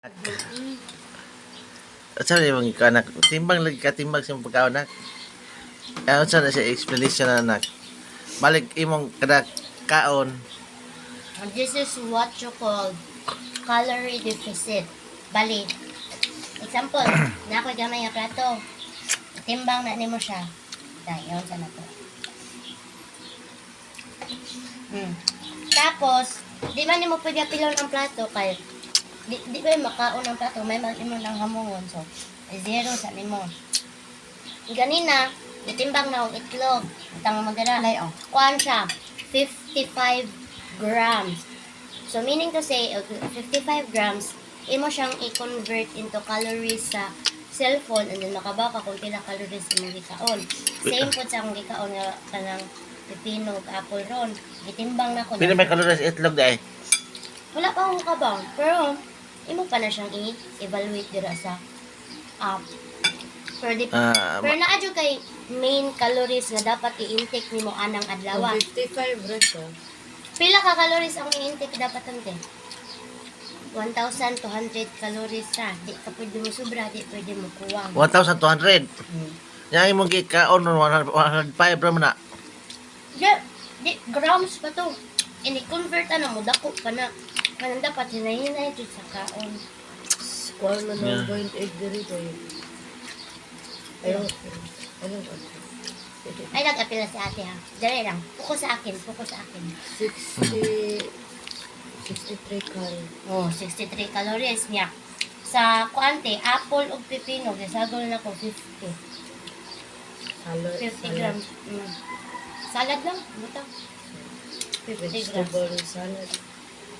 At sabi mong ikaw anak, timbang lagi ka timbang sa pagkaon nak. Ano sa na siya explanation na anak. Balik imong kada kaon. This is what you call calorie deficit. Bali, example, na ako'y gamay nga plato. Timbang na nimo siya. Dayon sa nato. Tapos, di man nimo pwede pilon ang plato kay di ba makaon ang plato, may mag-imo ng hamongon. So, zero sa nimo. Ganina, itimbang na ang itlog. Itang magdala. Kuhaan siya, 55 grams. So, meaning to say, 55 grams, imo siyang i-convert into calories sa cellphone and then makabaka kung pila calories imong gikaon. Same po sa akong gikaon nga kanang pipino ug apple ron. Gitimbang na ko. Pila may calories itlog dai? Wala pa akong kabang. Pero, imo pa na siyang i-evaluate dira sa pero naadyo kay main calories nga dapat i-intake nimo anang adlaw. 55 reto. Pila ka calories ang i-intake dapat ante? 1,200 calories sa. Di ka pwede mo sobra, di pwede mo kuwang. 1,200. Yang imong gikaon 105 ra man na. Di grams pa to. Ini-convert na mo, dako pa na. Kanang dapat hinahinay ito sa kaon. Kuha na ng 0.8 diri kayo. Ayun. Ay, nag-apila si ate ha. Dali lang. Puko sa akin. 63 calories. Oh, 63 calories niya. Sa kuante, apple o pipino, gisagol na ko 50. 50 grams. Salad lang. Buta. 50 grams. Vegetable salad.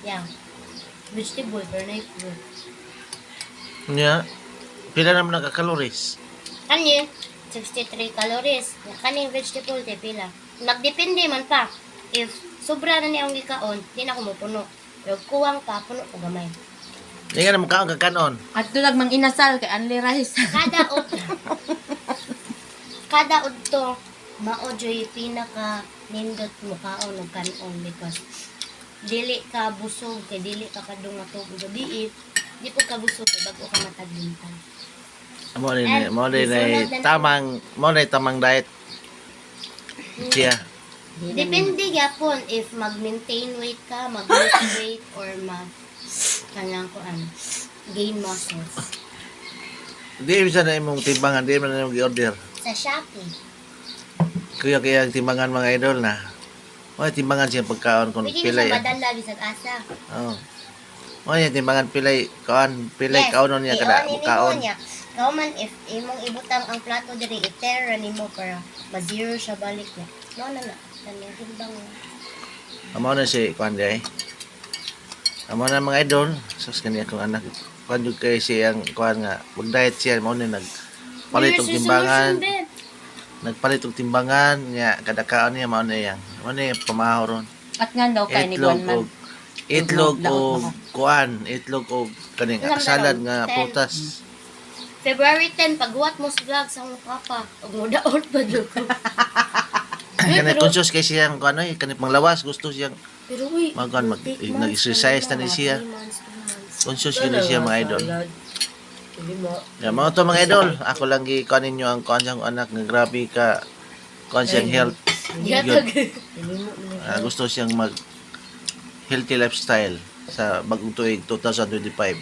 Yeah. Vegetable, pero na fruit. Nya. Pila naman ang calories? Kani, 63 calories. Kaning vegetable, te pila. Nagdepende man pa. If sobra na niya ang gikaon, di na ako mapuno. Pero kuwang pa, puno ko gamay. Di ka naman kaon kakanon. At tulag mang inasal kay Anli Rice. Kada udto, maodyo'y pinaka nindot mo kaon o kanon because dili ka busog, kay dili ka kadung matog gabi di po ka busog, kay bago ka mataglintan. Mo ni tamang diet. Siya. Depende gyapon if mag-maintain weight ka, mag-lose weight, or kanang gain muscles. Di bisa na imong timbangan, di man na imong gi-order. Sa Shopee, Kaya timbangan mga idol na. May timbangan siya pagkaon kung pwede pilay. siya madala bisag asa. Oo. May timbangan pilay kaonon niya kada kaon. Kao man if imong ibutang ang plato diri i-terra nimo para ma-zero siya balik niya. No na tanong timbang. Amo na si kuan day. Amo na mga idol, sus kaniya kong anak. Kuan jud kay siyang kuan nga mag-diet siya mo ni nagpalit og timbangan. Nagpalit og timbangan niya kada kaon niya mao na yang. Mao na pamahaw ron. At nga daw kay ni Juan man. Itlog og kuan, itlog og kaning salad nga putas. February 10 paghuwat mo sa vlog sa mukha pa ug mudaot pa jud ko. Kanang conscious kay siyang kuan ay kanang panglawas gusto siyang Pero uy, nag-exercise na ni siya. 3 months, 2 months. Conscious yun siya mga idol. Hindi mo. Yeah, mga to mga idol, ako lang gi-kuan ninyo ang kuan siyang anak nga grabe ka kuan siyang health. Yatag. Gusto siyang mag healthy lifestyle sa bagong tuig 2025.